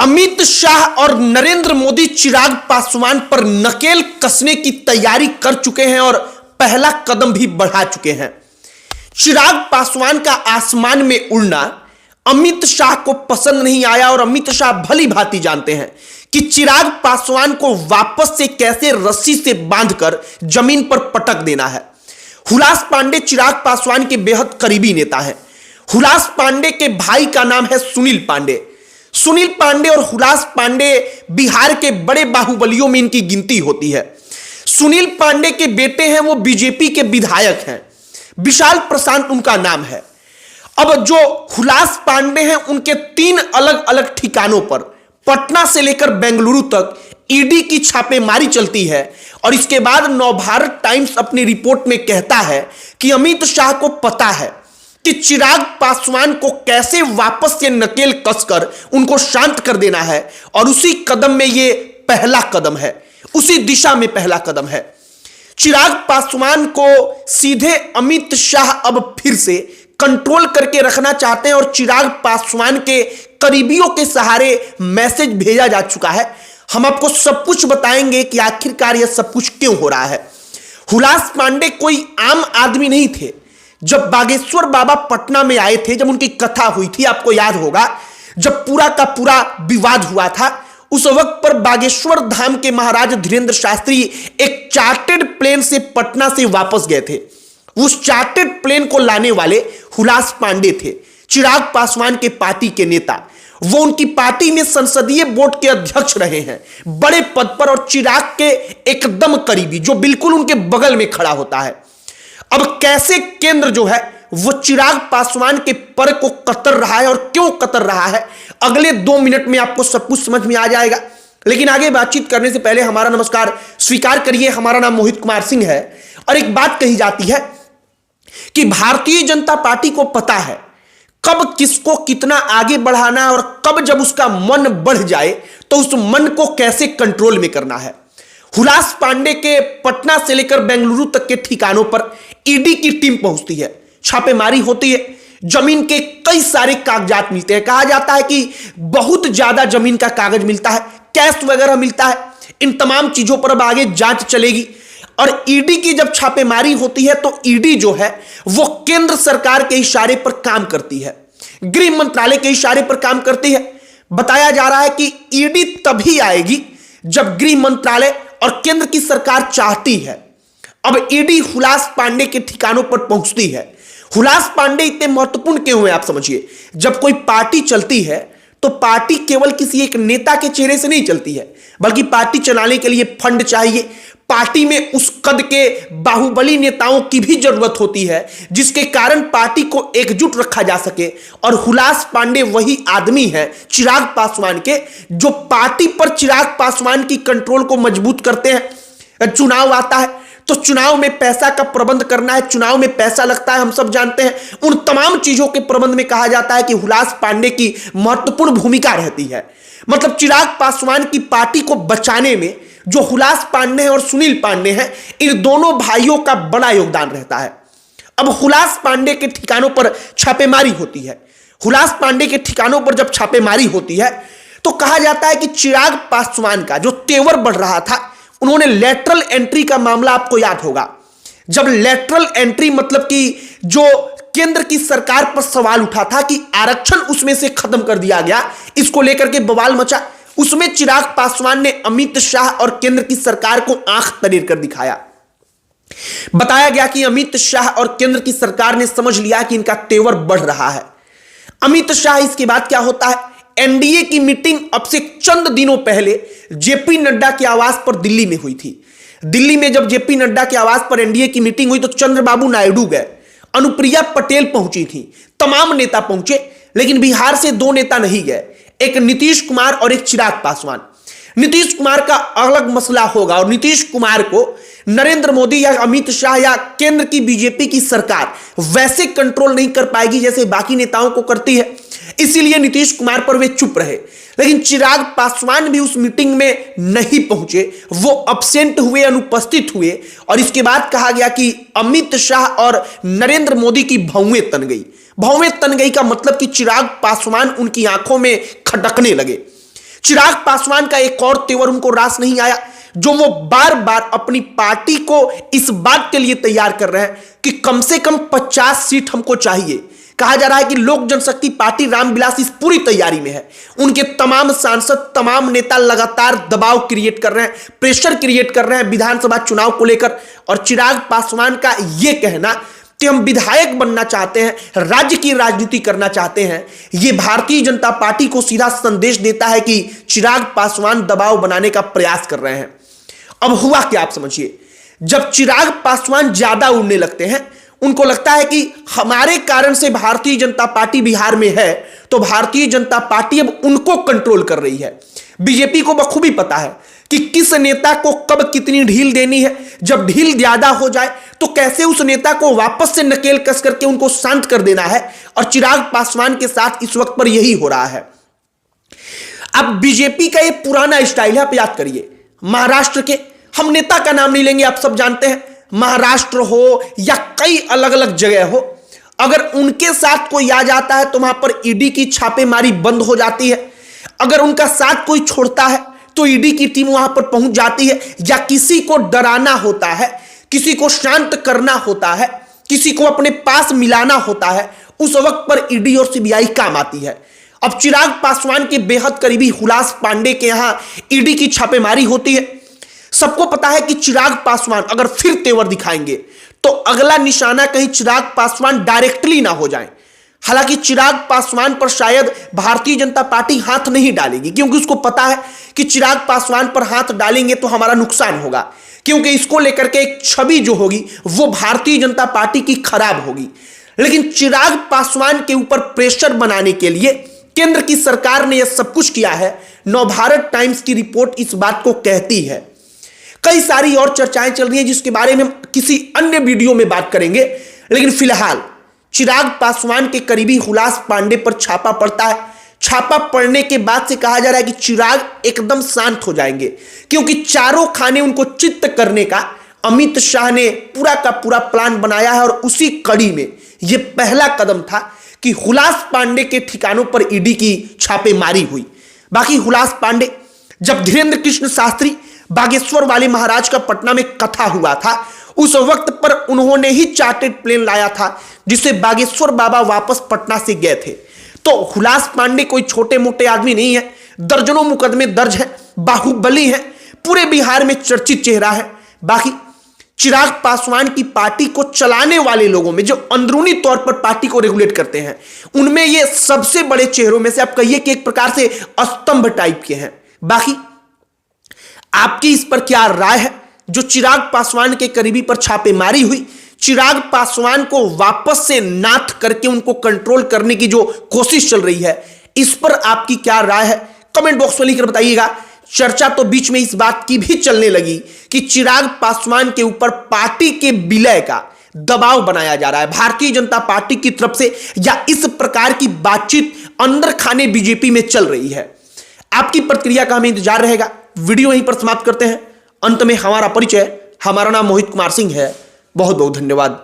अमित शाह और नरेंद्र मोदी चिराग पासवान पर नकेल कसने की तैयारी कर चुके हैं और पहला कदम भी बढ़ा चुके हैं। चिराग पासवान का आसमान में उड़ना अमित शाह को पसंद नहीं आया और अमित शाह भली भांति जानते हैं कि चिराग पासवान को वापस से कैसे रस्सी से बांधकर जमीन पर पटक देना है। हुलास पांडे चिराग पासवान के बेहद करीबी नेता हैं। हुलास पांडे के भाई का नाम है सुनील पांडे। सुनील पांडे और हुलास पांडे बिहार के बड़े बाहुबलियों में इनकी गिनती होती है। सुनील पांडे के बेटे हैं, वो बीजेपी के विधायक हैं। विशाल प्रशांत उनका नाम है। अब जो हुलास पांडे हैं उनके 3 अलग अलग ठिकानों पर पटना से लेकर बेंगलुरु तक ईडी की छापेमारी चलती है और इसके बाद नवभारत टाइम्स अपनी रिपोर्ट में कहता है कि अमित शाह को पता है कि चिराग पासवान को कैसे वापस से नकेल कसकर उनको शांत कर देना है और उसी कदम में ये पहला कदम है, उसी दिशा में पहला कदम है। चिराग पासवान को सीधे अमित शाह अब फिर से कंट्रोल करके रखना चाहते हैं और चिराग पासवान के करीबियों के सहारे मैसेज भेजा जा चुका है। हम आपको सब कुछ बताएंगे कि आखिरकार यह सब कुछ क्यों हो रहा है। हुलास पांडे कोई आम आदमी नहीं थे। जब बागेश्वर बाबा पटना में आए थे, जब उनकी कथा हुई थी, आपको याद होगा, जब पूरा का पूरा विवाद हुआ था, उस वक्त पर बागेश्वर धाम के महाराज धीरेन्द्र शास्त्री एक चार्टर्ड प्लेन से पटना से वापस गए थे। उस चार्टर्ड प्लेन को लाने वाले हुलास पांडे थे, चिराग पासवान के पार्टी के नेता। वो उनकी पार्टी में संसदीय बोर्ड के अध्यक्ष रहे हैं, बड़े पद पर, और चिराग के एकदम करीबी, जो बिल्कुल उनके बगल में खड़ा होता है। अब कैसे केंद्र जो है वो चिराग पासवान के पर को कतर रहा है और क्यों कतर रहा है, अगले 2 मिनट में आपको सब कुछ समझ में आ जाएगा। लेकिन आगे बातचीत करने से पहले हमारा नमस्कार स्वीकार करिए। हमारा नाम मोहित कुमार सिंह है और एक बात कही जाती है कि भारतीय जनता पार्टी को पता है कब किसको कितना आगे बढ़ाना है और कब जब उसका मन बढ़ जाए तो उस मन को कैसे कंट्रोल में करना है। हुलास पांडे के पटना से लेकर बेंगलुरु तक के ठिकानों पर ईडी की टीम पहुंचती है, छापेमारी होती है, जमीन के कई सारे कागजात मिलते हैं। कहा जाता है कि बहुत ज्यादा जमीन का कागज मिलता है, कैश वगैरह मिलता है। इन तमाम चीजों पर अब आगे जांच चलेगी और ईडी की जब छापेमारी होती है तो ईडी जो है वो केंद्र सरकार के इशारे पर काम करती है, गृह मंत्रालय के इशारे पर काम करती है। बताया जा रहा है कि ईडी तभी आएगी जब गृह मंत्रालय और केंद्र की सरकार चाहती है। अब ईडी हुलास पांडे के ठिकानों पर पहुंचती है। हुलास पांडे इतने महत्वपूर्ण क्यों हैं, आप समझिए। जब कोई पार्टी चलती है तो पार्टी केवल किसी एक नेता के चेहरे से नहीं चलती है, बल्कि पार्टी चलाने के लिए फंड चाहिए। पार्टी में उस कद के बाहुबली नेताओं की भी जरूरत होती है जिसके कारण पार्टी को एकजुट रखा जा सके। और हुलास पांडे वही आदमी है चिराग पासवान के, जो पार्टी पर चिराग पासवान की कंट्रोल को मजबूत करते हैं। चुनाव आता है तो चुनाव में पैसा का प्रबंध करना है, चुनाव में पैसा लगता है, हम सब जानते हैं। उन तमाम चीजों के प्रबंध में कहा जाता है कि हुलास पांडे की महत्वपूर्ण भूमिका रहती है। मतलब चिराग पासवान की पार्टी को बचाने में जो हुलास पांडे हैं और सुनील पांडे हैं, इन दोनों भाइयों का बड़ा योगदान रहता है। अब हुलास पांडे के ठिकानों पर छापेमारी होती है। हुलास पांडे के ठिकानों पर जब छापेमारी होती है तो कहा जाता है कि चिराग पासवान का जो तेवर बढ़ रहा था, उन्होंने लेटरल एंट्री का मामला आपको याद होगा। जब लेटरल एंट्री मतलब कि जो केंद्र की सरकार पर सवाल उठा था कि आरक्षण उसमें से खत्म कर दिया गया, इसको लेकर के बवाल मचा, उसमें चिराग पासवान ने अमित शाह और केंद्र की सरकार को आंख तरेर कर दिखाया। बताया गया कि अमित शाह और केंद्र की सरकार ने समझ लिया कि इनका तेवर बढ़ रहा है। अमित शाह, इसके बाद क्या होता है, एनडीए की मीटिंग अब से चंद दिनों पहले जेपी नड्डा के आवास पर दिल्ली में हुई थी। दिल्ली में जब जेपी नड्डा के आवास पर एनडीए की मीटिंग हुई तो चंद्रबाबू नायडू गए, अनुप्रिया पटेल पहुंची थी, तमाम नेता पहुंचे, लेकिन बिहार से 2 नेता नहीं गए, एक नीतीश कुमार और एक चिराग पासवान। नीतीश कुमार का अलग मसला होगा और नीतीश कुमार को नरेंद्र मोदी या अमित शाह या केंद्र की बीजेपी की सरकार वैसे कंट्रोल नहीं कर पाएगी जैसे बाकी नेताओं को करती है, इसीलिए नीतीश कुमार पर वे चुप रहे। लेकिन चिराग पासवान भी उस मीटिंग में नहीं पहुंचे, वो अब्सेंट हुए, अनुपस्थित हुए। और इसके बाद कहा गया कि अमित शाह और नरेंद्र मोदी की भौवें तन गई। भौवें तन गई का मतलब कि चिराग पासवान उनकी आंखों में खटकने लगे। चिराग पासवान का एक और तेवर उनको रास नहीं आया, जो वो बार बार अपनी पार्टी को इस बात के लिए तैयार कर रहे हैं कि कम से कम 50 सीट हमको चाहिए। कहा जा रहा है कि लोक जनशक्ति पार्टी रामविलास इस पूरी तैयारी में है। उनके तमाम सांसद, तमाम नेता लगातार दबाव क्रिएट कर रहे हैं, प्रेशर क्रिएट कर रहे हैं विधानसभा चुनाव को लेकर। और चिराग पासवान का यह कहना कि हम विधायक बनना चाहते हैं, राज्य की राजनीति करना चाहते हैं, यह भारतीय जनता पार्टी को सीधा संदेश देता है कि चिराग पासवान दबाव बनाने का प्रयास कर रहे हैं। अब हुआ क्या आप समझिए, जब चिराग पासवान ज्यादा उड़ने लगते हैं, उनको लगता है कि हमारे कारण से भारतीय जनता पार्टी बिहार में है, तो भारतीय जनता पार्टी अब उनको कंट्रोल कर रही है। बीजेपी को बखूबी पता है कि किस नेता को कब कितनी ढील देनी है। जब ढील ज्यादा हो जाए तो कैसे उस नेता को वापस से नकेल कस करके उनको शांत कर देना है, और चिराग पासवान के साथ इस वक्त पर यही हो रहा है। अब बीजेपी का ये पुराना स्टाइल है, आप याद करिए, महाराष्ट्र के, हम नेता का नाम नहीं लेंगे, आप सब जानते हैं, महाराष्ट्र हो या कई अलग अलग जगह हो, अगर उनके साथ कोई आ जाता है तो वहां पर ईडी की छापेमारी बंद हो जाती है। अगर उनका साथ कोई छोड़ता है तो ईडी की टीम वहां पर पहुंच जाती है। या किसी को डराना होता है, किसी को शांत करना होता है, किसी को अपने पास मिलाना होता है, उस वक्त पर ईडी और सीबीआई काम आती है। अब चिराग पासवान के बेहद करीबी हुलास पांडे के यहां ईडी की छापेमारी होती है। सबको पता है कि चिराग पासवान अगर फिर तेवर दिखाएंगे तो अगला निशाना कहीं चिराग पासवान डायरेक्टली ना हो जाए। हालांकि चिराग पासवान पर शायद भारतीय जनता पार्टी हाथ नहीं डालेगी, क्योंकि उसको पता है कि चिराग पासवान पर हाथ डालेंगे तो हमारा नुकसान होगा, क्योंकि इसको लेकर के एक छवि जो होगी वो भारतीय जनता पार्टी की खराब होगी। लेकिन चिराग पासवान के ऊपर प्रेशर बनाने के लिए केंद्र की सरकार ने यह सब कुछ किया है। नवभारत टाइम्स की रिपोर्ट इस बात को कहती है। कई सारी और चर्चाएं चल रही हैं जिसके बारे में हम किसी अन्य वीडियो में बात करेंगे, लेकिन फिलहाल चिराग पासवान के करीबी हुलास पांडे पर छापा पड़ता है। छापा पड़ने के बाद से कहा जा रहा है कि चिराग एकदम शांत हो जाएंगे, क्योंकि चारों खाने उनको चित्त करने का अमित शाह ने पूरा का पूरा प्लान बनाया है। और उसी कड़ी में यह पहला कदम था कि हुलास पांडे के ठिकानों पर ईडी की छापेमारी हुई। बाकी हुलास पांडे, जब धीरेन्द्र कृष्ण शास्त्री बागेश्वर वाले महाराज का पटना में कथा हुआ था, उस वक्त पर उन्होंने ही चार्टेड प्लेन लाया था जिससे बागेश्वर बाबा वापस पटना से गए थे। तो हुलास पांडे कोई छोटे मोटे आदमी नहीं है, दर्जनों मुकदमे दर्ज है, बाहुबली है, पूरे बिहार में चर्चित चेहरा है। बाकी चिराग पासवान की पार्टी को चलाने वाले लोगों में, जो अंदरूनी तौर पर पार्टी को रेगुलेट करते हैं, उनमें ये सबसे बड़े चेहरों में से आप कहिए कि एक प्रकार से स्तंभ टाइप के हैं। बाकी आपकी इस पर क्या राय है? जो चिराग पासवान के करीबी पर छापेमारी हुई, चिराग पासवान को वापस से नाथ करके उनको कंट्रोल करने की जो कोशिश चल रही है, इस पर आपकी क्या राय है? कमेंट बॉक्स में लिखकर बताइएगा। चर्चा तो बीच में इस बात की भी चलने लगी कि चिराग पासवान के ऊपर पार्टी के विलय का दबाव बनाया जा रहा है भारतीय जनता पार्टी की तरफ से, या इस प्रकार की बातचीत अंदर खाने बीजेपी में चल रही है। आपकी प्रतिक्रिया का हमें इंतजार रहेगा। वीडियो यहीं पर समाप्त करते हैं। अंत में हमारा परिचय, हमारा नाम मोहित कुमार सिंह है। बहुत बहुत धन्यवाद।